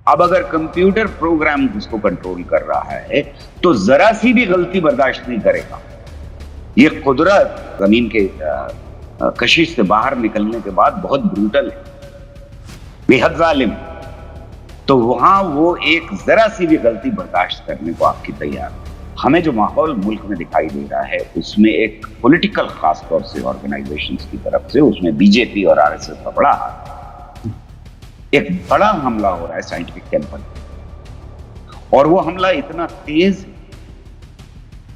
अब अगर computer program उसको कंट्रोल कर रहा है तो जरा सी भी गलती बर्दाश्त नहीं करेगा। ये कुदरत जमीन के कशिश से बाहर निकलने के बाद बहुत ब्रूटल है, बेहद जालिम है। तो वहां वो एक जरा सी भी गलती बर्दाश्त करने को आपकी तैयार है। हमें जो माहौल मुल्क में दिखाई दे रहा है उसमें एक पॉलिटिकल, खास तौर से ऑर्गेनाइजेशंस की तरफ से, उसमें बीजेपी और आरएसएस का बड़ा हाथ, एक बड़ा हमला हो रहा है साइंटिफिक टेम्पल, और वो हमला इतना तेज,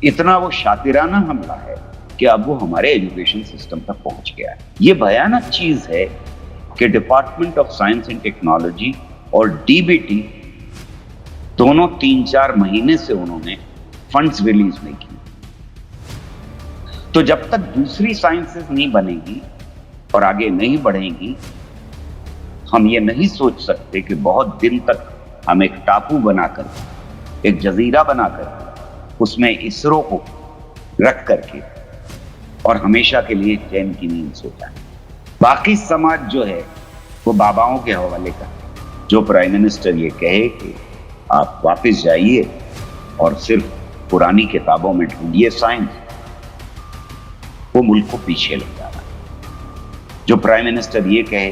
इतना वो शातिराना हमला है कि अब वो हमारे एजुकेशन सिस्टम तक पहुंच गया है। ये भयानक चीज है कि department of science and technology और डीबीटी दोनों 3-4 महीने से उन्होंने फंड्स रिलीज नहीं किए। तो जब तक दूसरी साइंसेस नहीं बनेगी और आगे नहीं बढ़ेंगी, हम ये नहीं सोच सकते कि बहुत दिन तक हम एक टापू बनाकर, एक जजीरा बनाकर उसमें इसरो को रख करके और हमेशा के लिए चैन की नींद सो जाए। बाकी समाज जो है वो बाबाओं के हवाले का। जो प्राइम मिनिस्टर ये कहे कि आप वापस जाइए और सिर्फ पुरानी किताबों में ढूंढिए साइंस, वो मुल्क को पीछे ले जा रहा है। जो प्राइम मिनिस्टर ये कहे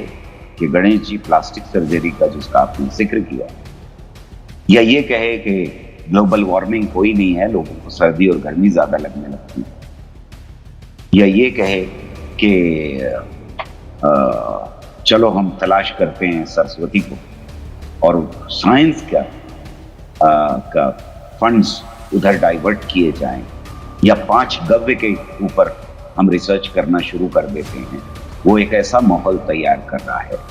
कि गणेश जी प्लास्टिक सर्जरी का जिसका आपने जिक्र किया, या ये कहे कि ग्लोबल वार्मिंग कोई नहीं है, लोगों को सर्दी और गर्मी ज्यादा लगने लगती है, या ये कहे कि चलो हम तलाश करते हैं सरस्वती को और साइंस का फंड्स उधर डाइवर्ट किए जाएं, या 5 गव्य के ऊपर हम रिसर्च करना शुरू कर देते हैं, वो एक ऐसा माहौल तैयार कर रहा है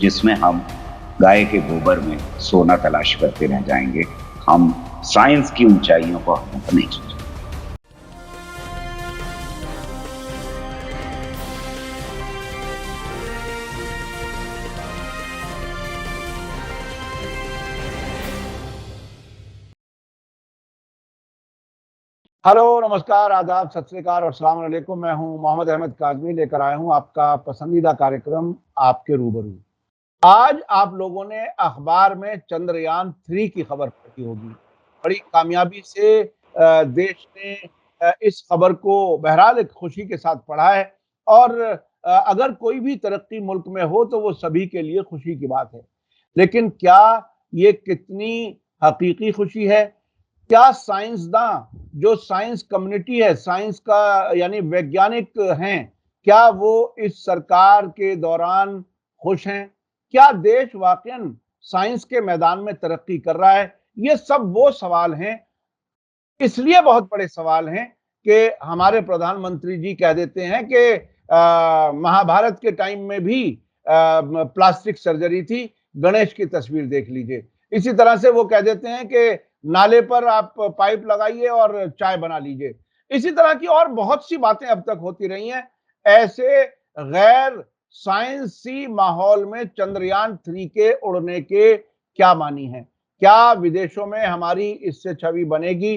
जिसमें हम गाय के गोबर में सोना तलाश करते रह जाएंगे। हम साइंस की ऊंचाइयों को हम नहीं सोचेंगे। हेलो, नमस्कार, आदाब, सत श्री अकाल और अस्सलाम वालेकुम। मैं हूं मोहम्मद अहमद काज़मी, लेकर आया हूं आपका पसंदीदा कार्यक्रम आपके रूबरू। आज आप लोगों ने अखबार में चंद्रयान 3 की खबर पढ़ी होगी। बड़ी कामयाबी से देश ने इस खबर को बहरहाल एक खुशी के साथ पढ़ा है, और अगर कोई भी तरक्की मुल्क में हो तो वो सभी के लिए खुशी की बात है। लेकिन क्या ये कितनी हकीकी खुशी है? क्या साइंसदान, जो साइंस कम्युनिटी है, साइंस का यानी वैज्ञानिक हैं, क्या वो इस सरकार के दौरान खुश हैं? क्या देश वाकई साइंस के मैदान में तरक्की कर रहा है? ये सब वो सवाल हैं, इसलिए बहुत बड़े सवाल हैं कि हमारे प्रधानमंत्री जी कह देते हैं कि महाभारत के टाइम में भी प्लास्टिक सर्जरी थी, गणेश की तस्वीर देख लीजिए। इसी तरह से वो कह देते हैं कि नाले पर आप पाइप लगाइए और चाय बना लीजिए। इसी तरह की और बहुत सी बातें अब तक होती रही हैं। ऐसे गैर साइंसी माहौल में चंद्रयान 3 के उड़ने के क्या मानी है? क्या विदेशों में हमारी इससे छवि बनेगी?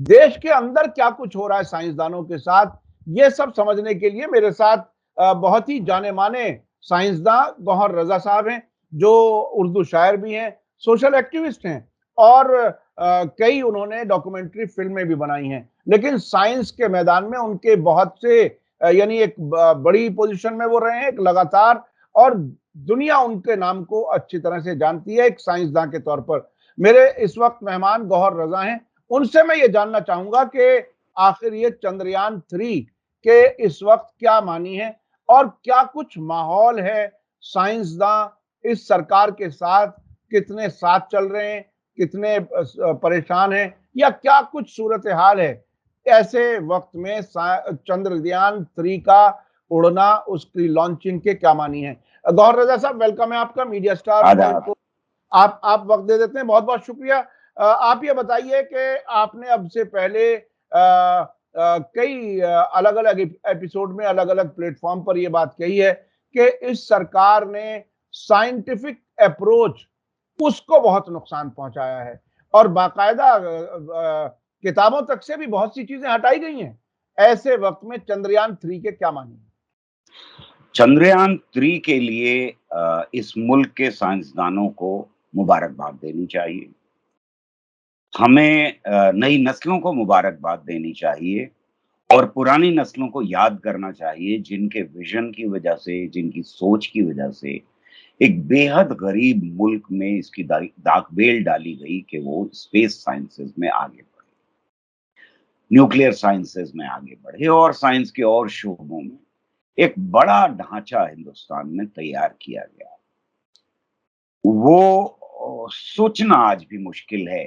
देश के अंदर क्या कुछ हो रहा है साइंसदानों के साथ? ये सब समझने के लिए मेरे साथ बहुत ही जाने-माने साइंसदान गौहर रज़ा साहब हैं, जो उर्दू शायर भी हैं, सोशल एक्टिविस्ट हैं, और कई उन्होंने डॉक्यूमेंट्री फिल्में भी बनाई हैं। लेकिन साइंस के मैदान में उनके बहुत से यानी एक बड़ी पोजीशन में वो रहे हैं, एक लगातार, और दुनिया उनके नाम को अच्छी तरह से जानती है एक साइंसदान के तौर पर। मेरे इस वक्त मेहमान गौहर रज़ा हैं। उनसे मैं ये जानना चाहूंगा कि आखिर ये चंद्रयान 3 के इस वक्त क्या मानी है, और क्या कुछ माहौल है? साइंसदान इस सरकार के साथ कितने साथ चल रहे हैं, कितने परेशान हैं, या क्या कुछ सूरत हाल है ऐसे वक्त में? चंद्रयान 3 का उड़ना, उसकी लॉन्चिंग के क्या मानी है? गौहर रज़ा साहब, वेलकम है आपका मीडिया स्टार वर्ल्ड को। आप वक्त दे देते हैं, बहुत बहुत शुक्रिया। आप ये बताइए कि आपने अब से पहले कई अलग अलग एपिसोड में अलग अलग प्लेटफॉर्म पर ये बात कही है कि इस सरकार ने साइंटिफिक अप्रोच, उसको बहुत नुकसान पहुंचाया है, और बाकायदा किताबों तक से भी बहुत सी चीजें हटाई गई हैं। ऐसे वक्त में चंद्रयान 3 के क्या मानी? चंद्रयान 3 के लिए इस मुल्क के साइंसदानों को मुबारकबाद देनी चाहिए। हमें नई नस्लों को मुबारकबाद देनी चाहिए और पुरानी नस्लों को याद करना चाहिए जिनके विज़न की वजह से, जिनकी सोच की वजह से एक बेहद गरीब मुल्क में इसकी दागबेल डाली गई कि वो स्पेस साइंसेज़ में आगे बढ़े, न्यूक्लियर साइंसेज़ में आगे बढ़े और साइंस के और शोबों में एक बड़ा ढाँचा हिंदुस्तान में तैयार किया गया। वो सोचना आज भी मुश्किल है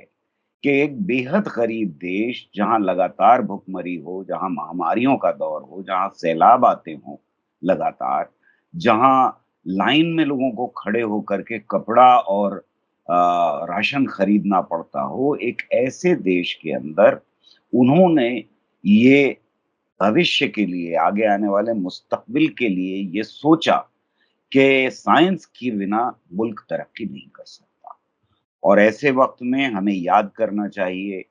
कि एक बेहद गरीब देश जहाँ लगातार भुखमरी हो, जहाँ महामारियों का दौर हो, जहाँ सैलाब आते हों लगातार, जहाँ लाइन में लोगों को खड़े होकर के कपड़ा और राशन खरीदना पड़ता हो, एक ऐसे देश के अंदर उन्होंने ये भविष्य के लिए, आगे आने वाले मुस्तकबिल के लिए ये सोचा कि साइंस के बिना मुल्क तरक्की नहीं कर सकता। और ऐसे वक़्त में हमें याद करना चाहिए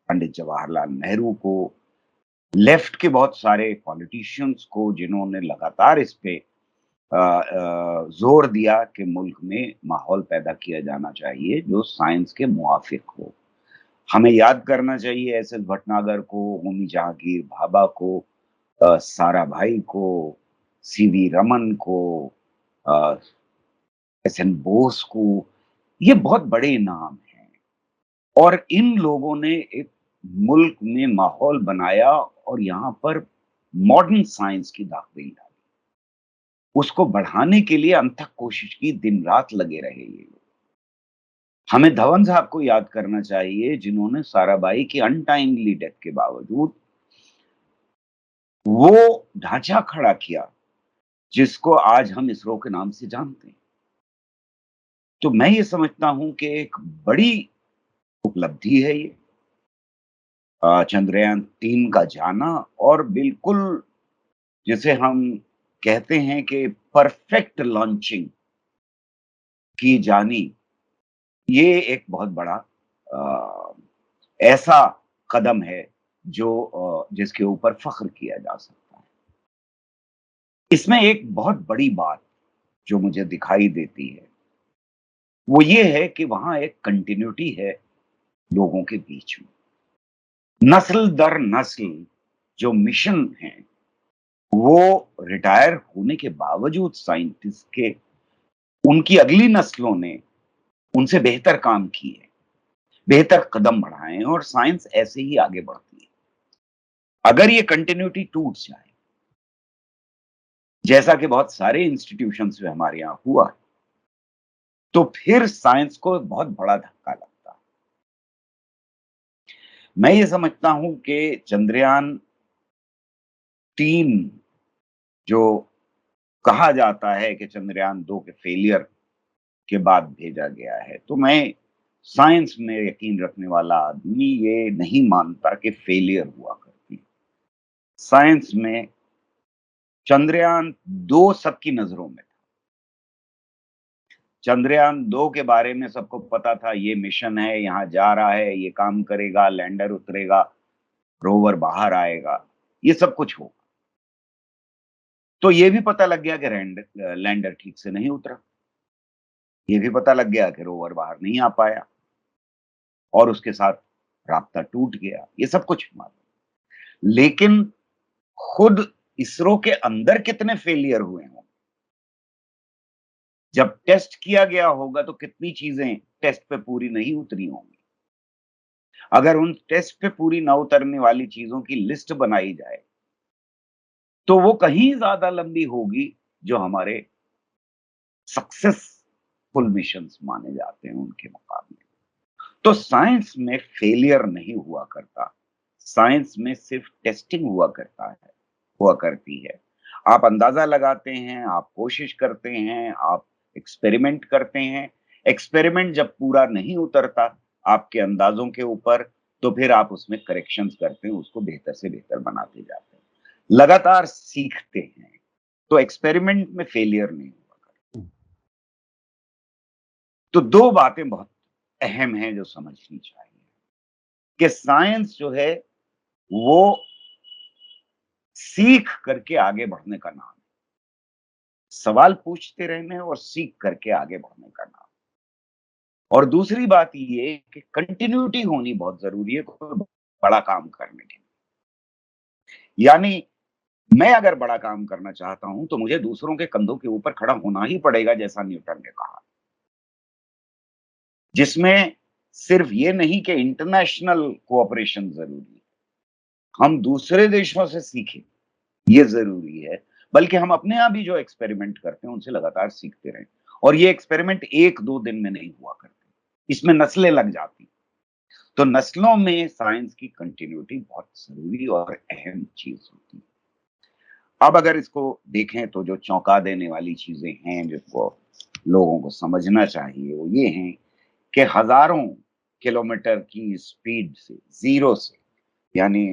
पंडित जवाहरलाल नेहरू को, लेफ्ट के बहुत सारे पॉलिटिशियंस को जिन्होंने लगातार इस पे ज़ोर दिया कि मुल्क में माहौल पैदा किया जाना चाहिए जो साइंस के मुवाफ़िक हो। हमें याद करना चाहिए एस. एस. भटनागर को, होमी जहांगीर भाभा को, साराभाई को, सीवी रमन को, अ, एस.एन. बोस को, ये बहुत बड़े नाम हैं और इन लोगों ने एक मुल्क में माहौल बनाया और यहाँ पर मॉडर्न साइंस की दाखिल डाली। उसको बढ़ाने के लिए अनथक कोशिश की, दिन-रात लगे रहे ये लोग। हमें धवन साहब को याद करना चाहिए जिन्होंने साराभाई की अनटाइमली डेथ के बावजूद वो ढांचा खड़ा किया जिसको आज हम इसरो के नाम से जानते हैं। तो मैं ये समझता हूँ कि एक बड़ी उपलब्धि है ये चंद्रयान 3 का जाना और बिल्कुल जिसे हम कहते हैं कि परफेक्ट लॉन्चिंग की जानी, ये एक बहुत बड़ा अ, ऐसा कदम है जो जिसके ऊपर फ़ख्र किया जा सकता है। इसमें एक बहुत बड़ी बात जो मुझे दिखाई देती है, वो ये है कि वहाँ एक कंटिन्यूटी है लोगों के बीच में। नस्ल दर नस्ल जो मिशन हैं, वो रिटायर होने के बावजूद साइंटिस्ट के उनकी अगली नस्लों ने उनसे बेहतर काम किए, बेहतर कदम बढ़ाए हैं और साइंस ऐसे ही आगे बढ़ती है। अगर ये कंटिन्यूटी टूट जाए, जैसा कि बहुत सारे इंस्टीट्यूशंस में हमारे यहाँ हुआ, तो फिर साइंस को बहुत बड़ा धक्का लगता है। मैं ये समझता हूँ कि चंद्रयान 3 जो कहा जाता है कि चंद्रयान 2 के फेलियर के बाद भेजा गया है, तो मैं साइंस में यकीन रखने वाला आदमी ये नहीं मानता कि फेलियर हुआ करती है। साइंस में चंद्रयान 2 सबकी नज़रों में था। चंद्रयान 2 के बारे में सबको पता था, ये मिशन है, यहाँ जा रहा है, ये काम करेगा, लैंडर उतरेगा, रोवर बाहर आएगा, ये सब कुछ होगा। तो ये भी पता लग गया कि लैंडर ठीक से नहीं उतरा। ये भी पता लग गया कि रोवर बाहर नहीं आ पाया और उसके साथ राब्ता टूट गया। ये सब कुछ मालूम। लेकिन खुद इसरो के अंदर कितने फेलियर हुए हों, जब टेस्ट किया गया होगा तो कितनी चीज़ें टेस्ट पे पूरी नहीं उतरी होंगी। अगर उन टेस्ट पे पूरी ना उतरने वाली चीज़ों की लिस्ट बनाई जाए, तो वो कहीं ज़्यादा लंबी होगी जो हमारे सक्सेसफुल मिशंस माने जाते हैं उनके मुकाबले। तो साइंस में फेलियर नहीं हुआ करता। साइंस में सिर्फ टेस्टिंग हुआ करती है। आप अंदाज़ा लगाते हैं, आप कोशिश करते हैं, आप एक्सपेरिमेंट करते हैं। एक्सपेरिमेंट जब पूरा नहीं उतरता आपके अंदाज़ों के ऊपर, तो फिर आप उसमें करेक्शंस करते हैं, उसको बेहतर से बेहतर बनाते जाते हैं। लगातार सीखते हैं, तो एक्सपेरिमेंट में फेलियर नहीं हुआ करता। तो 2 बातें बहुत अहम हैं जो समझनी चाहिए, कि साइंस जो है वो सीख करके आगे बढ़ने का नाम है। सवाल पूछते रहने और सीख करके आगे बढ़ने का नाम। और दूसरी बात ये कि कंटिन्यूटी होनी बहुत जरूरी है कोई बड़ा काम करने के लिए। यानी मैं अगर बड़ा काम करना चाहता हूं तो मुझे दूसरों के कंधों के ऊपर खड़ा होना ही पड़ेगा, जैसा न्यूटन ने कहा, जिसमें सिर्फ ये नहीं कि इंटरनेशनल कोऑपरेशन जरूरी है, हम दूसरे देशों से सीखें, ये जरूरी है, बल्कि हम अपने यहाँ भी जो एक्सपेरिमेंट करते हैं उनसे लगातार सीखते रहें। और ये एक्सपेरिमेंट एक दो दिन में नहीं हुआ करते, इसमें नस्लें लग जाती। तो नस्लों में साइंस की कंटिन्यूटी बहुत जरूरी और अहम चीज होती है। अब अगर इसको देखें तो जो चौंका देने वाली चीजें हैं जिसको लोगों को समझना चाहिए वो ये हैं कि हजारों किलोमीटर की स्पीड से, जीरो से, यानी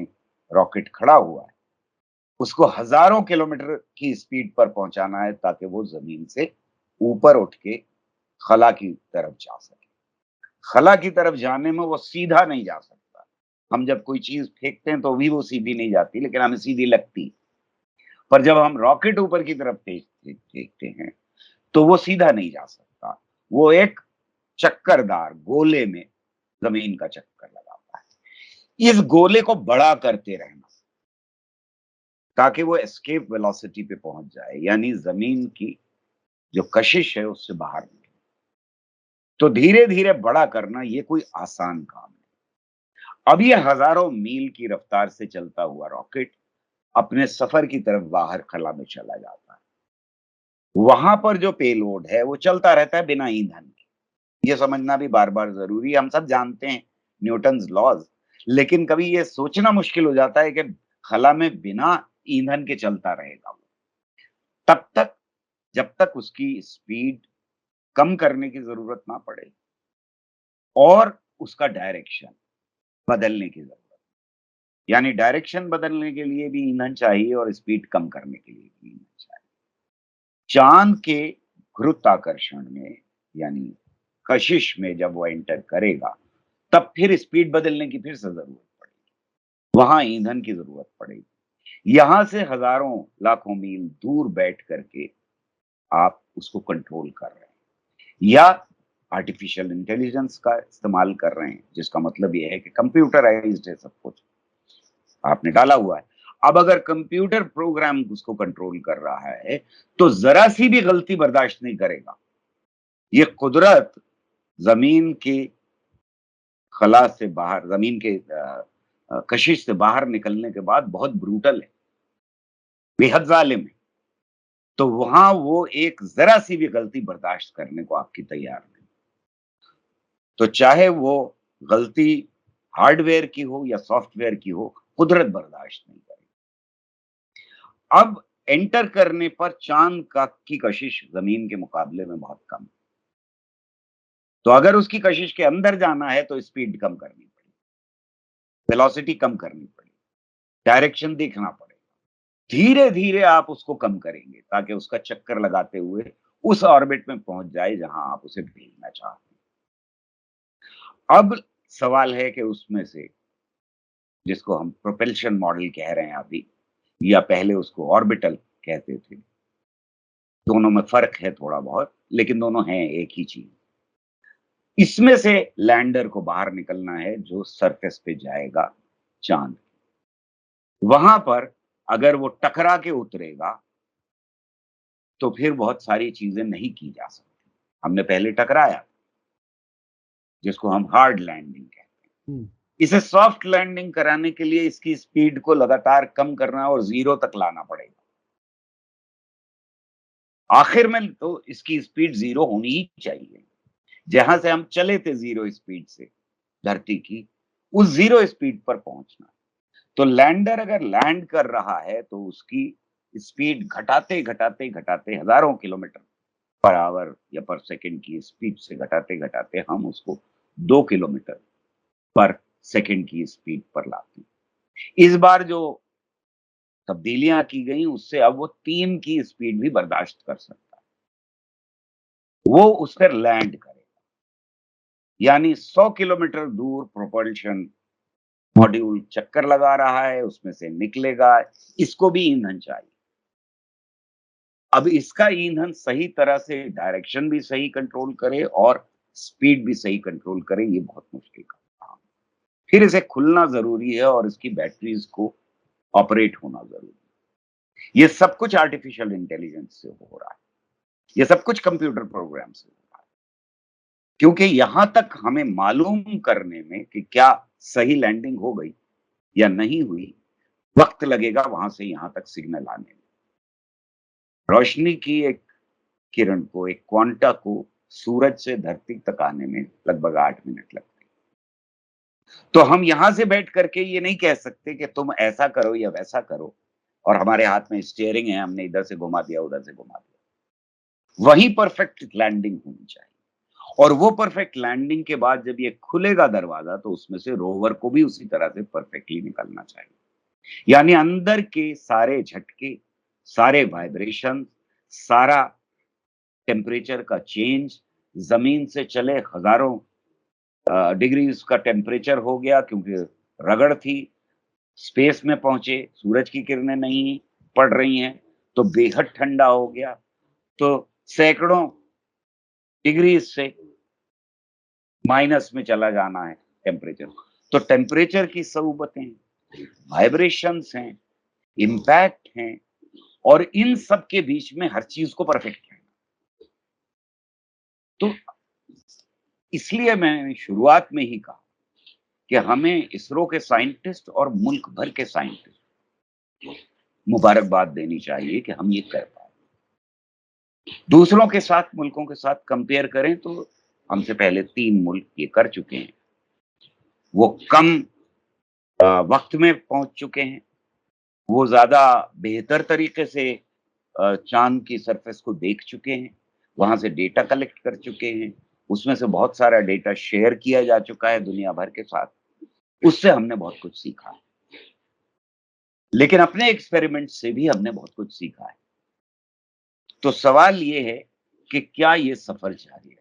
रॉकेट खड़ा हुआ है, उसको हजारों किलोमीटर की स्पीड पर पहुंचाना है ताकि वो जमीन से ऊपर उठ के खला की तरफ जा सके। खला की तरफ जाने में वो सीधा नहीं जा सकता। हम जब कोई चीज फेंकते हैं तो भी वो सीधी नहीं जाती, लेकिन हमें सीधी लगती। पर जब हम रॉकेट ऊपर की तरफ फेंकते हैं तो वो सीधा नहीं जा सकता, वो एक चक्करदार गोले में जमीन का चक्कर लगाता है। इस गोले को बड़ा करते रहना ताकि वो एस्केप वेलोसिटी पे पहुंच जाए, यानी जमीन की जो कशिश है उससे बाहर निकले। तो धीरे धीरे बड़ा करना ये कोई आसान काम है। अब ये हजारों मील की रफ्तार से चलता हुआ रॉकेट अपने सफर की तरफ बाहर खला में चला जाता है। वहां पर जो पेलोड है वो चलता रहता है बिना ईंधन के। ये समझना भी बार बार जरूरी है। हम सब जानते हैं न्यूटन्स लॉज, लेकिन कभी ये सोचना मुश्किल हो जाता है कि खला में बिना ईंधन के चलता रहेगा वो तब तक जब तक उसकी स्पीड कम करने की जरूरत ना पड़े और उसका डायरेक्शन बदलने की जरूरत। यानी डायरेक्शन बदलने के लिए भी ईंधन चाहिए और स्पीड कम करने के लिए भी ईंधन चाहिए। चांद के गुरुत्वाकर्षण में, यानी कशिश में जब वो एंटर करेगा तब फिर स्पीड बदलने की फिर से जरूरत पड़ेगी, वहां ईंधन की जरूरत पड़ेगी। यहां से हजारों लाखों मील दूर बैठ करके आप उसको कंट्रोल कर रहे हैं या आर्टिफिशियल इंटेलिजेंस का इस्तेमाल कर रहे हैं, जिसका मतलब यह है कि कंप्यूटराइज्ड है सब कुछ, आपने डाला हुआ है। अब अगर कंप्यूटर प्रोग्राम उसको कंट्रोल कर रहा है तो जरा सी भी गलती बर्दाश्त नहीं करेगा। ये कुदरत जमीन की खला से बाहर, जमीन के कशिश से बाहर निकलने के बाद बहुत ब्रूटल है, बेहद जालिम है। तो वहां वो एक जरा सी भी गलती बर्दाश्त करने को आपकी तैयार नहीं। तो चाहे वो गलती हार्डवेयर की हो या सॉफ्टवेयर की हो, कुदरत बर्दाश्त नहीं करेगी। अब एंटर करने पर चांद का की कशिश जमीन के मुकाबले में बहुत कम है। तो अगर उसकी कशिश के अंदर जाना है तो स्पीड कम करनी पड़ेगी, वेलोसिटी कम करनी पड़ेगी, डायरेक्शन देखना पड़ेगा। धीरे धीरे आप उसको कम करेंगे ताकि उसका चक्कर लगाते हुए उस ऑर्बिट में पहुंच जाए जहां आप उसे भेजना चाहते हैं। अब सवाल है कि उसमें से, जिसको हम प्रोपेल्शन मॉडल कह रहे हैं अभी, या पहले उसको ऑर्बिटल कहते थे, दोनों में फर्क है थोड़ा बहुत, लेकिन दोनों हैं एक ही चीज। इसमें से लैंडर को बाहर निकलना है जो सरफेस पे जाएगा चांद। वहां पर अगर वो टकरा के उतरेगा तो फिर बहुत सारी चीजें नहीं की जा सकती। हमने पहले टकराया, जिसको हम हार्ड लैंडिंग कहते हैं। इसे सॉफ्ट लैंडिंग कराने के लिए इसकी स्पीड को लगातार कम करना और जीरो तक लाना पड़ेगा। आखिर में तो इसकी स्पीड जीरो होनी ही चाहिए। जहां से हम चले थे जीरो स्पीड से धरती की, उस जीरो स्पीड पर पहुंचना। तो लैंडर अगर लैंड कर रहा है तो उसकी स्पीड घटाते घटाते घटाते हजारों किलोमीटर पर आवर या पर सेकंड की स्पीड से घटाते घटाते हम उसको 2 किलोमीटर पर सेकंड की स्पीड पर लाते हैं। इस बार जो तब्दीलियां की गई उससे अब वो 3 की स्पीड भी बर्दाश्त कर सकता है, वो उस पर लैंड करेगा। यानी 100 किलोमीटर दूर प्रोपल्शन मॉड्यूल चक्कर लगा रहा है, उसमें से निकलेगा, इसको भी ईंधन चाहिए। अब इसका ईंधन सही तरह से डायरेक्शन भी सही कंट्रोल करे और स्पीड भी सही कंट्रोल करें, ये बहुत मुश्किल काम है। फिर इसे खुलना ज़रूरी है और इसकी बैटरीज़ को ऑपरेट होना ज़रूरी है। ये सब कुछ आर्टिफ़िशियल इंटेलिजेंस से हो रहा है। ये सब कुछ कंप्यूटर प्रोग्राम से हो रहा है। क्योंकि यहाँ तक हमें मालूम करने में कि क्या सही लैंडिंग हो गई या नहीं हुई, वक़्त लगेगा वहाँ से यहाँ तक सिग्नल आने में। रोशनी की एक किरण को, एक क्वांटा को सूरज से धरती तक आने में लगभग 8 मिनट लगते हैं। तो हम यहाँ से बैठ करके ये नहीं कह सकते कि तुम ऐसा करो या वैसा करो और हमारे हाथ में स्टीयरिंग है, हमने इधर से घुमा दिया, उधर से घुमा दिया। वहीं परफेक्ट लैंडिंग होनी चाहिए और वो परफेक्ट लैंडिंग के बाद जब ये खुलेगा दरवाज़ा तो उसमें से रोवर को भी उसी तरह से परफेक्टली निकलना चाहिए। यानी अंदर के सारे झटके, सारे वाइब्रेशन, सारा टेम्परेचर का चेंज, ज़मीन से चले हज़ारों डिग्री उसका टेम्परेचर हो गया क्योंकि रगड़ थी, स्पेस में पहुँचे, सूरज की किरणें नहीं पड़ रही हैं, तो बेहद ठंडा हो गया। तो सैकड़ों डिग्री से माइनस में चला जाना है टेम्परेचर। तो टेम्परेचर की सऊबतें, वाइब्रेशंस हैं, इम्पैक्ट हैं और इन सब के बीच में हर चीज़ को परफेक्ट रहना। तो इसलिए मैंने शुरुआत में ही कहा कि हमें इसरो के साइंटिस्ट और मुल्क भर के साइंटिस्ट मुबारकबाद देनी चाहिए कि हम ये कर पाए। दूसरों के साथ, मुल्कों के साथ कंपेयर करें तो हमसे पहले 3 मुल्क ये कर चुके हैं। वो कम वक़्त में पहुँच चुके हैं। वो ज़्यादा बेहतर तरीके से चाँद की सरफ़ेस को देख चुके हैं। वहाँ से डेटा कलेक्ट कर चुके हैं। उसमें से बहुत सारा डेटा शेयर किया जा चुका है दुनिया भर के साथ। उससे हमने बहुत कुछ सीखा है। लेकिन अपने एक्सपेरिमेंट से भी हमने बहुत कुछ सीखा है। तो सवाल ये है कि क्या ये सफ़र जारी है?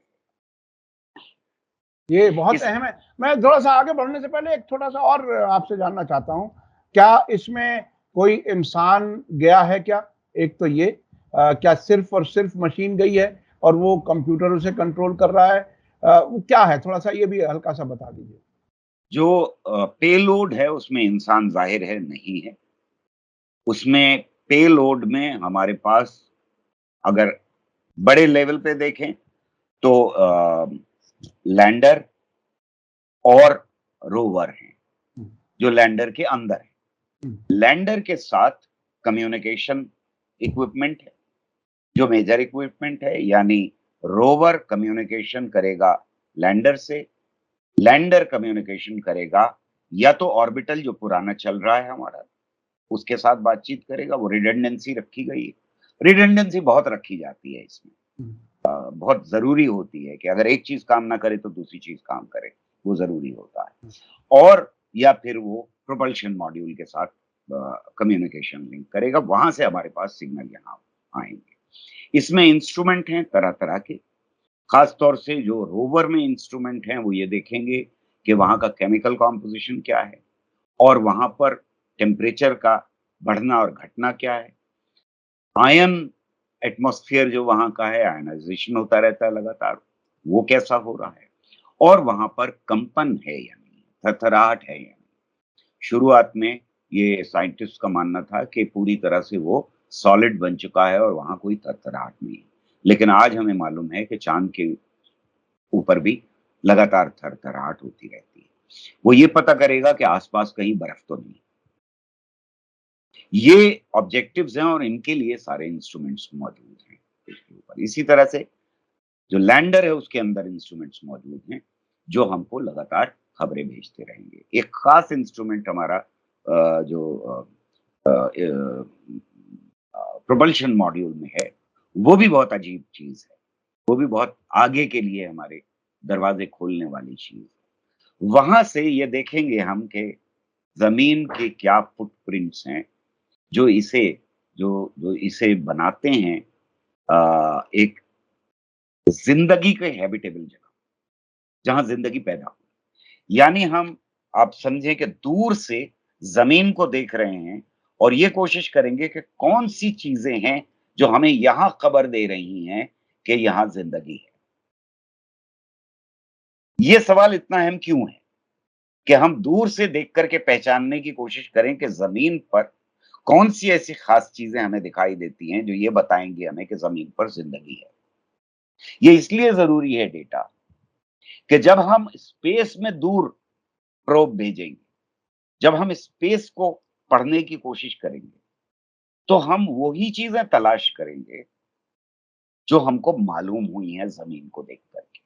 ये बहुत इस अहम है। मैं थोड़ा-सा आगे बढ़ने से पहले एक छोटा-सा और आपसे जानना चाहता हूँ। क्या इसमें कोई इंसान गया है क्या? एक तो ये क्या सिर्फ़ और सिर्फ़ मशीन गई है और वो कंप्यूटर उसे कंट्रोल कर रहा है? वो क्या है? थोड़ा-सा ये भी हल्का-सा बता दीजिए। जो पेलोड है उसमें इंसान ज़ाहिर है नहीं है। उसमें पेलोड में हमारे पास अगर बड़े लेवल पे देखें तो लैंडर और रोवर हैं, हुँ, जो लैंडर के अंदर है। हुँ, लैंडर के साथ कम्युनिकेशन इक्विपमेंट है, जो मेजर इक्विपमेंट है, यानी रोवर कम्युनिकेशन करेगा लैंडर से, लैंडर कम्युनिकेशन करेगा या तो ऑर्बिटल जो पुराना चल रहा है हमारा, उसके साथ बातचीत करेगा, वो रिडंडेंसी रखी गई है। रिडंडेंसी बहुत रखी जाती है इसमें। हुँ, बहुत ज़रूरी होती है कि अगर एक चीज़ काम ना करे तो दूसरी चीज़ काम करे, वो ज़रूरी होता हुँ, है। और या फिर वो प्रोपल्शन मॉड्यूल के साथ कम्युनिकेशन लिंक करेगा, वहाँ से हमारे पास सिग्नल यहाँ आएँगे। इसमें इंस्ट्रूमेंट हैं तरह-तरह के, ख़ास तौर से जो रोवर में इंस्ट्रूमेंट हैं, वो ये देखेंगे कि वहाँ का केमिकल कॉम्पोज़िशन क्या है और वहाँ पर टेम्परेचर का बढ़ना और घटना क्या है। आयन एटमॉस्फेयर जो वहाँ का है, आयनाइज़ेशन होता रहता है लगातार, वो कैसा हो रहा है और वहाँ पर कंपन है या नहीं, थरथराहट है या नहीं। शुरुआत में ये साइंटिस्ट का मानना था कि पूरी तरह से वो सॉलिड बन चुका है और वहाँ कोई थरथराहट नहीं है। लेकिन आज हमें मालूम है कि चाँद के ऊपर भी लगातार थरथराहट होती रहती है। वो ये पता करेगा कि आस-पास कहीं बर्फ तो नहीं। ये ऑब्जेक्टिव्स हैं और इनके लिए सारे इंस्ट्रूमेंट्स मौजूद हैं इसके ऊपर। इसी तरह से जो लैंडर है उसके अंदर इंस्ट्रूमेंट्स मौजूद हैं, जो हमको लगातार खबरें भेजते रहेंगे। एक ख़ास इंस्ट्रूमेंट हमारा जो प्रोपल्शन मॉड्यूल में है, वो भी बहुत अजीब चीज़ है। वो भी बहुत आगे के लिए हमारे दरवाज़े खोलने वाली चीज़ है। वहाँ से ये देखेंगे हम कि ज़मीन के क्या फुटप्रिंट्स हैं, जो इसे जो जो इसे बनाते हैं एक ज़िंदगी के हैबिटेबल जगह, जहाँ ज़िंदगी पैदा हो। यानी हम आप समझें कि दूर से ज़मीन को देख रहे हैं और ये कोशिश करेंगे कि कौन-सी चीज़ें हैं, जो हमें यहाँ खबर दे रही हैं कि यहाँ ज़िंदगी है। ये सवाल इतना अहम क्यों है कि हम दूर से देख करके पहचानने की कोशिश करें कि जमीन पर कौन सी ऐसी खास चीजें हमें दिखाई देती हैं जो ये बताएंगी हमें कि जमीन पर जिंदगी है। ये इसलिए जरूरी है डेटा कि जब हम स्पेस में दूर प्रोब भेजेंगे, जब हम स्पेस को पढ़ने की कोशिश करेंगे, तो हम वही चीजें तलाश करेंगे जो हमको मालूम हुई हैं जमीन को देख करके।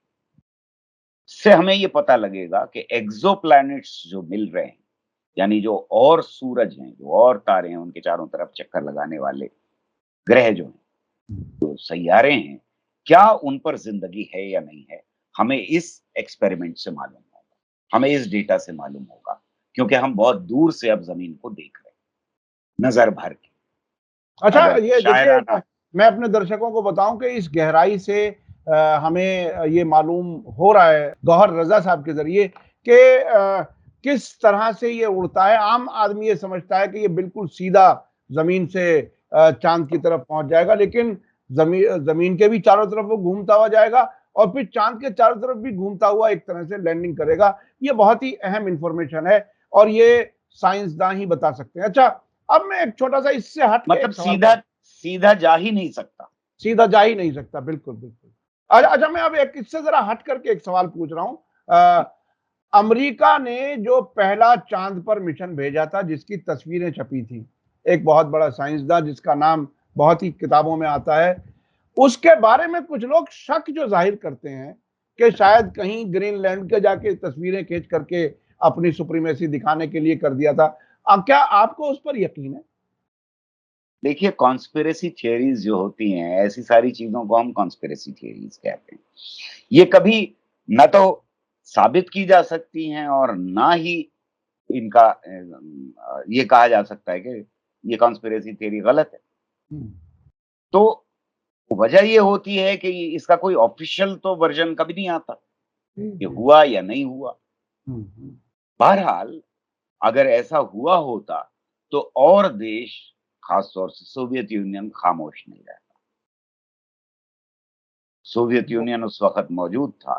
इससे हमें ये पता लगेगा कि एक्सोप्लैनेट्स जो मिल रहे हैं, यानी जो और सूरज हैं, जो और तारे हैं, उनके चारों तरफ चक्कर लगाने वाले ग्रह जो हैं, जो सैयारे हैं, क्या उन पर ज़िंदगी है या नहीं है? हमें इस एक्सपेरिमेंट से मालूम होगा, हमें इस डेटा से मालूम होगा, क्योंकि हम बहुत दूर से अब ज़मीन को देख रहे हैं, नज़र भर के। अच्छा, अगर ये देखिए, शायराना मैं अपने दर्शकों को बताऊं कि इस गहराई से हमें ये मालूम हो रहा है गौहर रजा साहब के जरिए कि किस तरह से ये उड़ता है। आम आदमी ये समझता है कि ये बिल्कुल सीधा जमीन से चांद की तरफ पहुंच जाएगा, लेकिन जमीन के भी चारों तरफ वो घूमता हुआ जाएगा और फिर चांद के चारों तरफ भी घूमता हुआ एक तरह से लैंडिंग करेगा। ये बहुत ही अहम इंफॉर्मेशन है और ये साइंसदान ही बता सकते हैं। अच्छा, अब मैं एक छोटा सा इससे हट के मतलब एक सवाल सीधा पूछ सीधा जा ही नहीं सकता। सीधा जा ही नहीं सकता, बिल्कुल बिल्कुल। अच्छा अच्छा, मैं अब एक इससे जरा हट करके एक सवाल पूछ रहा हूँ। अमेरिका ने जो पहला चांद पर मिशन भेजा था, जिसकी तस्वीरें छपी थी, एक बहुत बड़ा साइंसदान जिसका नाम बहुत ही किताबों में आता है, उसके बारे में कुछ लोग शक जो जाहिर करते हैं कि शायद कहीं ग्रीनलैंड के जाके तस्वीरें खींच करके अपनी सुप्रीमेसी दिखाने के लिए कर दिया था। क्या आपको उस पर यकीन है? देखिए, कॉन्स्पिरेसी थियरीज़ जो होती हैं, ऐसी सारी चीज़ों को हम कॉन्स्पिरेसी थियरीज़ कहते हैं। ये कभी ना तो साबित की जा सकती हैं और ना ही इनका ये कहा जा सकता है कि ये कॉन्स्पिरेसी थियरी गलत है। हम्म, तो वजह ये होती है कि इसका कोई ऑफिशियल तो वर्ज़न कभी नहीं आता, जी कि जी। हुआ या नहीं हुआ। हम्म। बहरहाल अगर ऐसा हुआ होता, तो और देश, ख़ास तौर से सोवियत यूनियन खामोश नहीं रहता। सोवियत वो यूनियन उस वक़्त मौजूद था,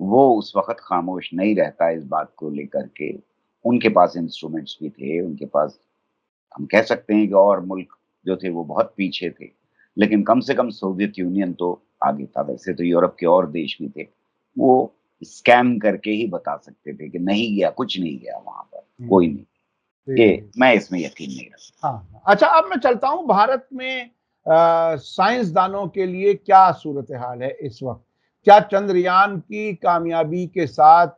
वो उस वक़्त खामोश नहीं रहता इस बात को लेकर के। उनके पास इंस्ट्रूमेंट्स भी थे, उनके पास, हम कह सकते हैं कि और मुल्क जो थे वो बहुत पीछे थे, लेकिन कम से कम सोवियत यूनियन तो आगे था। वैसे तो यूरोप के और देश भी थे, वो स्कैम करके ही बता सकते थे कि नहीं गया, कुछ नहीं गया वहाँ पर, कोई नहीं। जी ये जी। मैं इसमें यकीन नहीं रखता। हाँ हाँ। अच्छा, अब मैं चलता हूँ भारत में साइंसदानों के लिए क्या सूरत हाल है इस वक्त। क्या चंद्रयान की कामयाबी के साथ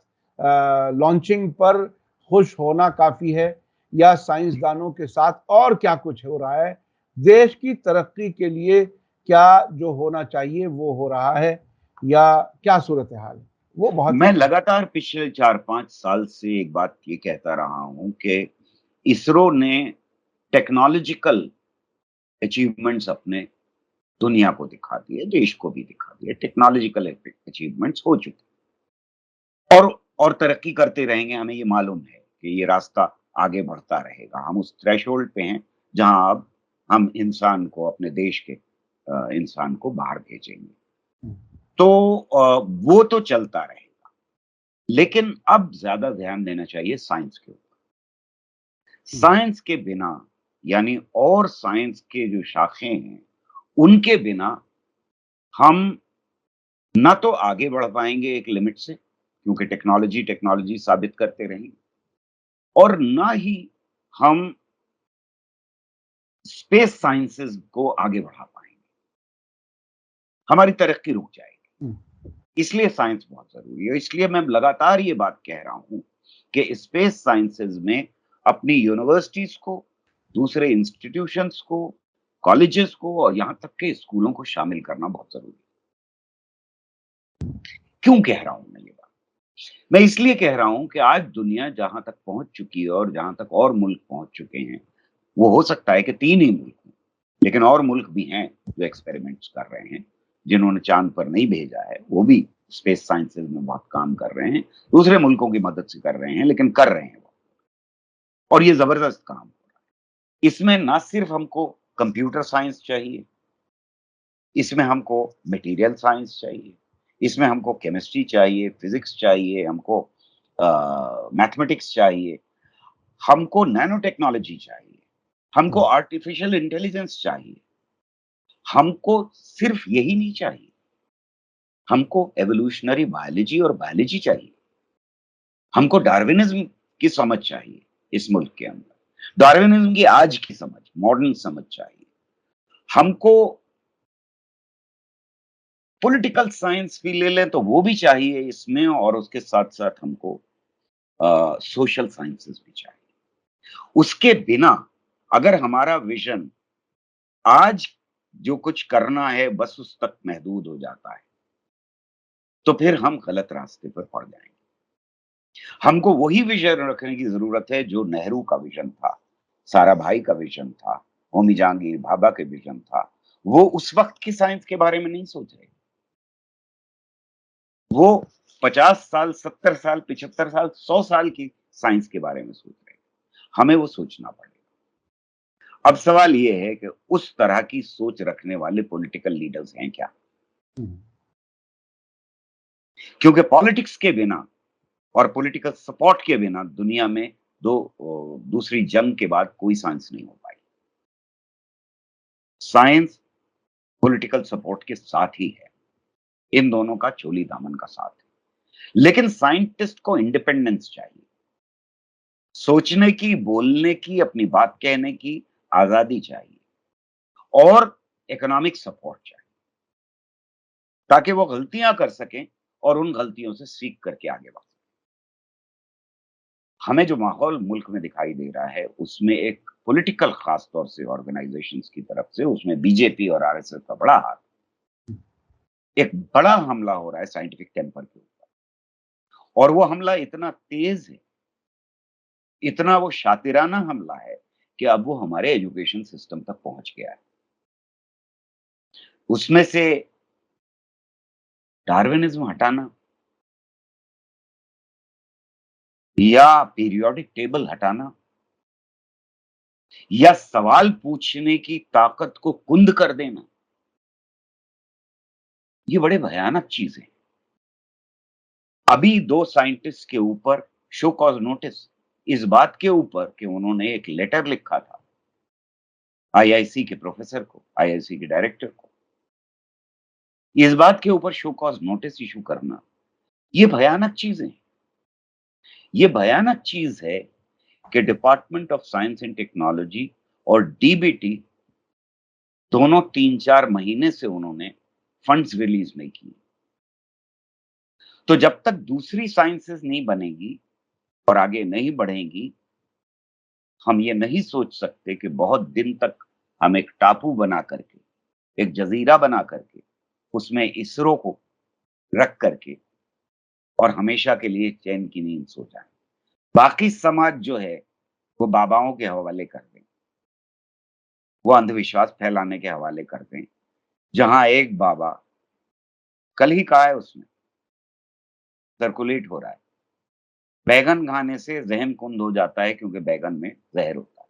लॉन्चिंग पर खुश होना काफी है, या साइंसदानों के साथ और क्या कुछ हो रहा है? देश की तरक्की के लिए क्या जो होना चाहिए वो हो रहा है, या क्या सूरत हाल है? वो बहुत ही मैं लगातार पिछले 4-5 साल से एक बात ये कहता रहा हूँ कि इसरो ने टेक्नोलॉजिकल अचीवमेंट्स अपने दुनिया को दिखा दिए, देश को भी दिखा दिए। टेक्नोलॉजिकल अचीवमेंट्स हो चुके और तरक्की करते रहेंगे, हमें ये मालूम है कि ये रास्ता आगे बढ़ता रहेगा। हम उस थ्रेशोल्ड पे हैं, जहाँ अब हम इंसान को, अपने देश के इंसान को बाहर भेजेंगे। तो वो तो चलता रहेगा, लेकिन अब ज़्यादा ध्यान देना चाहिए साइंस के ऊपर। साइंस के बिना, यानी और साइंस के जो शाखें हैं, उनके बिना हम ना तो आगे बढ़ पाएँगे एक लिमिट से, क्योंकि टेक्नोलॉजी टेक्नोलॉजी साबित करते रहेंगे, और ना ही हम स्पेस साइंसेज़ को आगे बढ़ा पाएँगे। हमारी तरक्की रुक जाएगी। इसलिए साइंस बहुत ज़रूरी है। इसलिए मैं लगातार ये बात कह रहा हूँ कि स्पेस साइंसेज़ में अपनी यूनिवर्सिटीज़ को, दूसरे इंस्टीट्यूशंस को, कॉलेजेस को और यहाँ तक के स्कूलों को शामिल करना बहुत ज़रूरी है। क्यों कह रहा हूँ मैं ये बात? मैं इसलिए कह रहा हूँ कि आज दुनिया जहाँ तक पहुँच चुकी है और जहाँ तक और मुल्क पहुँच चुके हैं, वो हो सकता है कि 3 ही मुल्क हों, लेकिन और मुल्क भी हैं जो एक्सपेरिमेंट्स कर रहे हैं, जिन्होंने चाँद पर नहीं भेजा है, वो भी स्पेस साइंसेज़ में बहुत काम कर रहे हैं, दूसरे मुल्कों की मदद से कर रहे हैं, लेकिन कर रहे हैं वो, और ये ज़बरदस्त काम हो रहा है। इसमें ना सिर्फ़ हमको कंप्यूटर साइंस चाहिए, इसमें हमको मटीरियल साइंस चाहिए, इसमें हमको केमिस्ट्री चाहिए, फिज़िक्स चाहिए, हमको मैथमेटिक्स चाहिए, हमको नैनो टेक्नोलॉजी चाहिए, हमको हुँ, आर्टिफ़िशियल इंटेलिजेंस चाहिए। हमको सिर्फ़ यही नहीं चाहिए, हमको एवोल्यूशनरी बायोलॉजी और बायोलॉजी चाहिए। हमको डार्विनिज़्म की समझ चाहिए इस मुल्क के अंदर। डार्विनिज़्म की आज की समझ, मॉडर्न समझ चाहिए। हमको पॉलिटिकल साइंस भी ले लें तो वो भी चाहिए इसमें और उसके साथ-साथ हमको सोशल साइंसेज़ भी चाहिए। उसके बिना अगर हमारा विज़न आज जो कुछ करना है बस उस तक महदूद हो जाता है, तो फिर हम गलत रास्ते पर पड़ जाएँगे। हमको वही विज़न रखने की ज़रूरत है जो नेहरू का विज़न था, साराभाई का विज़न था, होमी जहांगीर भाभा के विज़न था। वो उस वक़्त की साइंस के बारे में नहीं सोच रहे। वो 50 साल, 70 साल, 75 साल, 100 साल की साइंस के बारे में सोच रहे हैं। हमें वो सोचना पड़ेगा। अब सवाल ये है कि उस तरह की सोच रखने वाले पॉलिटिकल लीडर्स हैं क्या? हुँ, क्योंकि पॉलिटिक्स के बिना और पॉलिटिकल सपोर्ट के बिना दुनिया में दूसरी जंग के बाद कोई साइंस नहीं हो पाई। साइंस पॉलिटिकल सपोर्ट के साथ ही है। इन दोनों का चोली दामन का साथ है। लेकिन साइंटिस्ट को इंडिपेंडेंस चाहिए। सोचने की, बोलने की, अपनी बात कहने की आज़ादी चाहिए और इकोनॉमिक सपोर्ट चाहिए, ताकि वो गलतियाँ कर सकें और उन गलतियों से सीख करके आगे बढ़ सकें। हमें जो माहौल मुल्क में दिखाई दे रहा है, उसमें एक पॉलिटिकल ख़ास तौर से ऑर्गनाइज़ेशंस की तरफ से, उसमें बीजेपी और आरएसएस का बड़ा हाथ। हुँ, एक बड़ा हमला हो रहा है साइंटिफिक टेम्पर के ऊपर और वो हमला इतना तेज़ है, इतना वो शातिराना हमला है कि अब वो हमारे एजुकेशन सिस्टम तक पहुँच गया है। उसमें से डार्विनिज़्म हटाना या पीरियोडिक टेबल हटाना या सवाल पूछने की ताकत को कुंद कर देना, ये बड़े भयानक चीज़ है। अभी 2 साइंटिस्ट के ऊपर शो कॉज़ नोटिस इस बात के ऊपर कि उन्होंने एक लेटर लिखा था आईआईसी के प्रोफ़ेसर को, आईआईसी के डायरेक्टर को। इस बात के ऊपर शो कॉज़ नोटिस इश्यू करना, ये भयानक चीज़ें हैं। ये भयानक चीज़ है कि department of science and technology और डीबीटी दोनों 3-4 महीने से उन्होंने फंड्स रिलीज़ नहीं किए। तो जब तक दूसरी साइंसेज़ नहीं बनेगी और आगे नहीं बढ़ेंगी, हम ये नहीं सोच सकते कि बहुत दिन तक हम एक टापू बना करके, एक जज़ीरा बना करके, उसमें इसरो को रख करके और हमेशा के लिए चैन की नींद सो जाएँ। बाकी समाज जो है, वो बाबाओं के हवाले कर दें, वो अंधविश्वास फैलाने के हवाले कर दें। जहाँ एक बाबा कल ही कहा है उसने, सर्कुलेट हो रहा है, बैंगन खाने से ज़हन कुंद हो जाता है क्योंकि बैंगन में ज़हर होता है।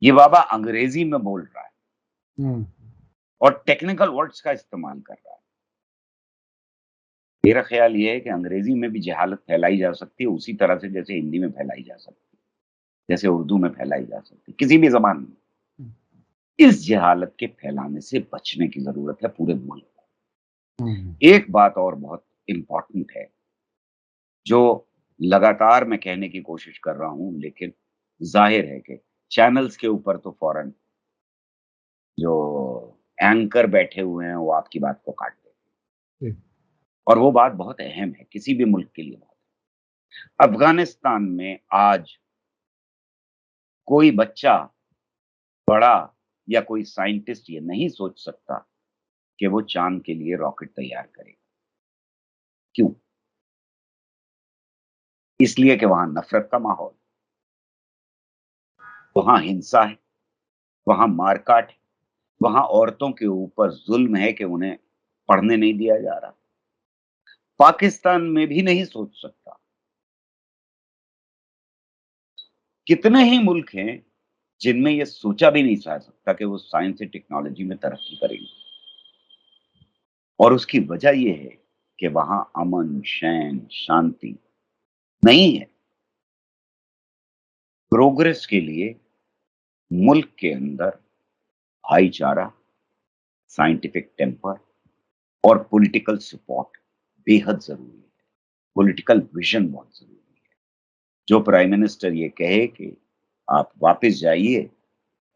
ये बाबा अंग्रेज़ी में बोल रहा है हुँ, और टेक्निकल वर्ड्स का इस्तेमाल कर रहा है। मेरा ख़्याल ये है कि अंग्रेज़ी में भी जहालत फैलाई जा सकती है उसी तरह से जैसे हिंदी में फैलाई जा सकती है, जैसे उर्दू में फैलाई जा सकती है, किसी भी ज़बान में। हुँ, इस जहालत के फैलाने से बचने की ज़रूरत है पूरे मुल्क को। हुँ, एक बात और बहुत इम्पोर्टेंट है, जो लगातार मैं कहने की कोशिश कर रहा हूँ, लेकिन ज़ाहिर है कि चैनल्स के ऊपर तो फ़ौरन जो एंकर बैठे हुए हैं, वो आपकी बात को काट देते हैं जी, और वो बात बहुत अहम है, किसी भी मुल्क के लिए बहुत। अफ़गानिस्तान में आज कोई बच्चा, बड़ा या कोई साइंटिस्ट ये नहीं सोच सकता कि वो चाँद के लिए रॉकेट तैयार करेगा। क्यों? इसलिए कि वहाँ नफ़रत का माहौल, वहाँ हिंसा है, वहाँ मार-काट है, वहाँ औरतों के ऊपर ज़ुल्म है कि उन्हें पढ़ने नहीं दिया जा रहा। पाकिस्तान में भी नहीं सोच सकता। कितने ही मुल्क हैं जिनमें ये सोचा भी नहीं जा सकता कि वो साइंस एंड टेक्नोलॉजी में तरक्की करेंगे। और उसकी वजह ये है कि वहां अमन, चैन, शांति नहीं है। प्रोग्रेस के लिए मुल्क के अंदर भाईचारा, साइंटिफिक टेम्पर और पॉलिटिकल सपोर्ट बेहद जरूरी है। पॉलिटिकल विजन बहुत जरूरी है। जो प्राइम मिनिस्टर ये कहे कि आप वापस जाइए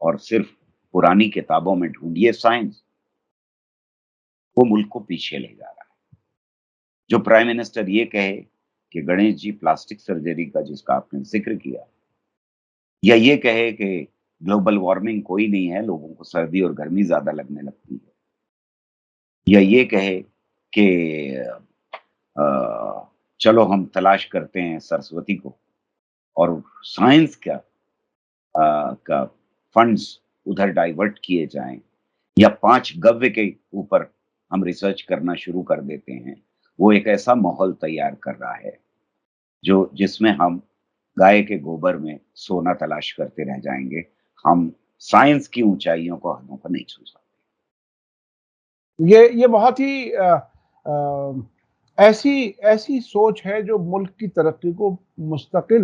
और सिर्फ पुरानी किताबों में ढूंढिए साइंस, वो मुल्क को पीछे ले जा रहा है। जो प्राइम मिनिस्टर ये कहे कि गणेश जी प्लास्टिक सर्जरी का जिसका आपने जिक्र किया, या ये कहे कि ग्लोबल वार्मिंग कोई नहीं है, लोगों को सर्दी और गर्मी ज्यादा लगने लगती है, या ये कहे कि चलो हम तलाश करते हैं सरस्वती को और साइंस का फंड्स उधर डाइवर्ट किए जाएं, या 5 गव्य के ऊपर हम रिसर्च करना शुरू कर देते हैं, वो एक ऐसा माहौल तैयार कर रहा है जो जिसमें हम गाय के गोबर में सोना तलाश करते रह जाएंगे। हम साइंस की ऊंचाइयों को, हदों को नहीं छू सकते। ये बहुत ही ऐसी ऐसी सोच है जो मुल्क की तरक्की को मुस्तकिल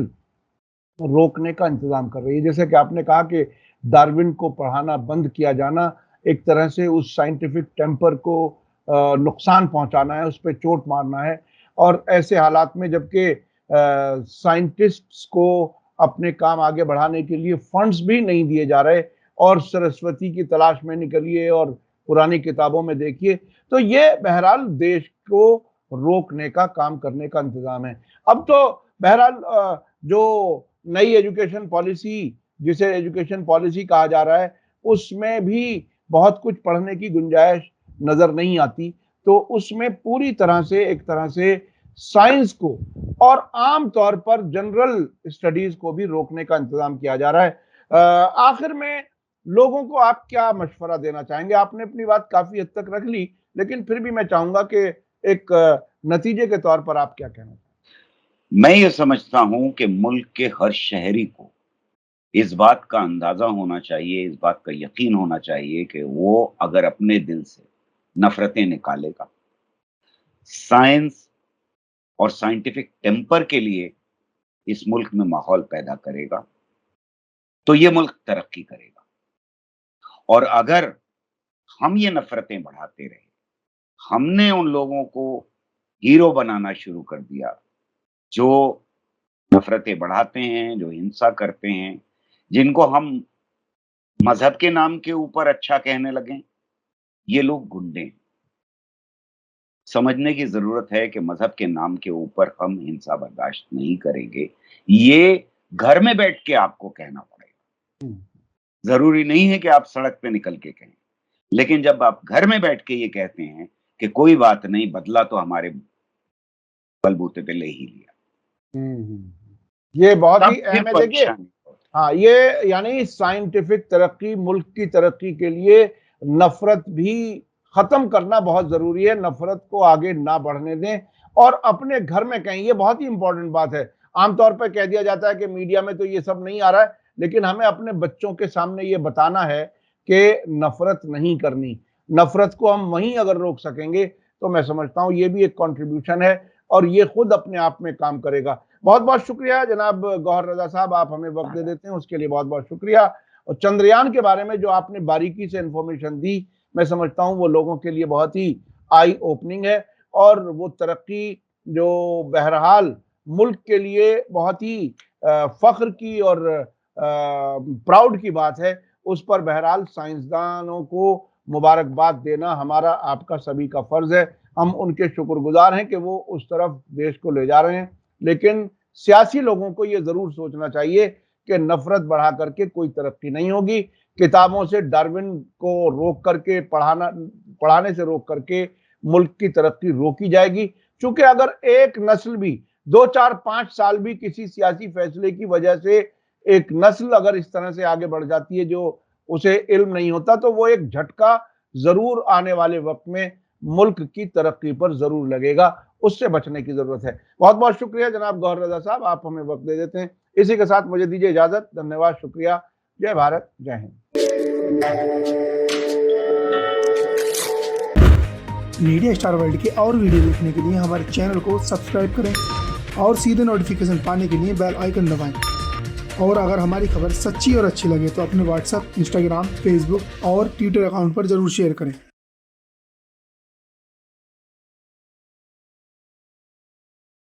रोकने का इंतजाम कर रही है। जैसे कि आपने कहा कि डार्विन को पढ़ाना बंद किया जाना, एक तरह से उस साइंटिफिक टेम्पर को नुकसान पहुंचाना है, उस पे चोट मारना है। और ऐसे हालात में जबकि साइंटिस्ट्स को अपने काम आगे बढ़ाने के लिए फंड्स भी नहीं दिए जा रहे और सरस्वती की तलाश में निकलिए और पुरानी किताबों में देखिए, तो ये बहरहाल देश को रोकने का काम करने का इंतजाम है। अब तो बहरहाल जो नई एजुकेशन पॉलिसी, जिसे एजुकेशन पॉलिसी कहा जा रहा है, उसमें भी बहुत कुछ पढ़ने की गुंजाइश नजर नहीं आती। तो उसमें पूरी तरह से एक तरह से साइंस को और आम तौर पर जनरल स्टडीज को भी रोकने का इंतजाम किया जा रहा है। आखिर में लोगों को आप क्या मशवरा देना चाहेंगे? आपने अपनी बात काफी हद तक रख ली, लेकिन फिर भी मैं चाहूंगा कि एक नतीजे के तौर पर आप क्या कहना चाहेंगे? मैं ये समझता हूं कि मुल्क के हर शहरी को इस बात का अंदाजा होना चाहिए, इस बात का यकीन होना चाहिए कि वो अगर अपने दिल से नफरतें निकालेगा, साइंस और साइंटिफिक टेम्पर के लिए इस मुल्क में माहौल पैदा करेगा, तो ये मुल्क तरक्की करेगा। और अगर हम ये नफरतें बढ़ाते रहे, हमने उन लोगों को हीरो बनाना शुरू कर दिया जो नफरतें बढ़ाते हैं, जो हिंसा करते हैं, जिनको हम मजहब के नाम के ऊपर अच्छा कहने लगे, ये लोग गुंडे हैं। समझने की जरूरत है कि मजहब के नाम के ऊपर हम हिंसा बर्दाश्त नहीं करेंगे। ये घर में बैठ के आपको कहना पड़ेगा। जरूरी नहीं है कि आप सड़क पे निकल के कहें, लेकिन जब आप घर में बैठ के ये कहते हैं कि कोई बात नहीं, बदला तो हमारे बलबूते पे ले ही लिया, ये बहुत ही तब फिर अहम है। देखिए, परेशानी होती हाँ, ये यानी साइंटिफिक तरक्की, मुल्क की तरक्की के लिए नफरत भी खत्म करना बहुत जरूरी है। नफरत को आगे ना बढ़ने दें और अपने घर में कहें, ये बहुत ही इंपॉर्टेंट बात है। आमतौर पर कह दिया जाता है कि मीडिया में तो ये सब नहीं आ रहा है, लेकिन हमें अपने बच्चों के सामने ये बताना है कि नफरत नहीं करनी। नफरत को हम वहीं अगर रोक सकेंगे तो मैं समझता हूँ ये भी एक कंट्रीब्यूशन है और ये खुद अपने आप में काम करेगा। बहुत बहुत शुक्रिया जनाब गौहर रजा साहब, आप हमें वक्त दे देते हैं, उसके लिए बहुत बहुत शुक्रिया। और चंद्रयान के बारे में जो आपने बारीकी से इंफॉर्मेशन दी, मैं समझता हूं वो लोगों के लिए बहुत ही आई ओपनिंग है और वो तरक्की जो बहरहाल मुल्क के लिए बहुत ही फख्र की और प्राउड की बात है, उस पर बहरहाल साइंसदानों को मुबारकबाद देना हमारा आपका सभी का फर्ज है। हम उनके शुक्रगुजार हैं कि वो उस तरफ देश को ले जा रहे हैं, लेकिन सियासी लोगों को ये जरूर सोचना चाहिए कि नफरत बढ़ा करके कोई तरक्की नहीं होगी। किताबों से डार्विन को रोक करके पढ़ाने से रोक करके मुल्क की तरक्की रोकी जाएगी। क्योंकि अगर एक नस्ल भी 2 4 5 साल भी किसी सियासी फैसले की वजह से एक नस्ल अगर इस तरह से आगे बढ़ जाती है जो उसे इल्म नहीं होता, तो वो एक झटका जरूर आने वाले वक्त में मुल्क की तरक्की पर जरूर लगेगा। उससे बचने की जरूरत है। बहुत बहुत शुक्रिया जनाब गौहर रजा साहब, आप हमें वक्त दे देते हैं। इसी के साथ मुझे दीजिए इजाजत। धन्यवाद, शुक्रिया। जय भारत, जय हिंद। मीडिया स्टार वर्ल्ड के और वीडियो देखने के लिए हमारे चैनल को सब्सक्राइब करें और सीधे नोटिफिकेशन पाने के लिए बेल आइकन दबाएं। और अगर हमारी खबर सच्ची और अच्छी लगे तो अपने व्हाट्सएप, इंस्टाग्राम, फेसबुक और ट्विटर अकाउंट पर जरूर शेयर करें।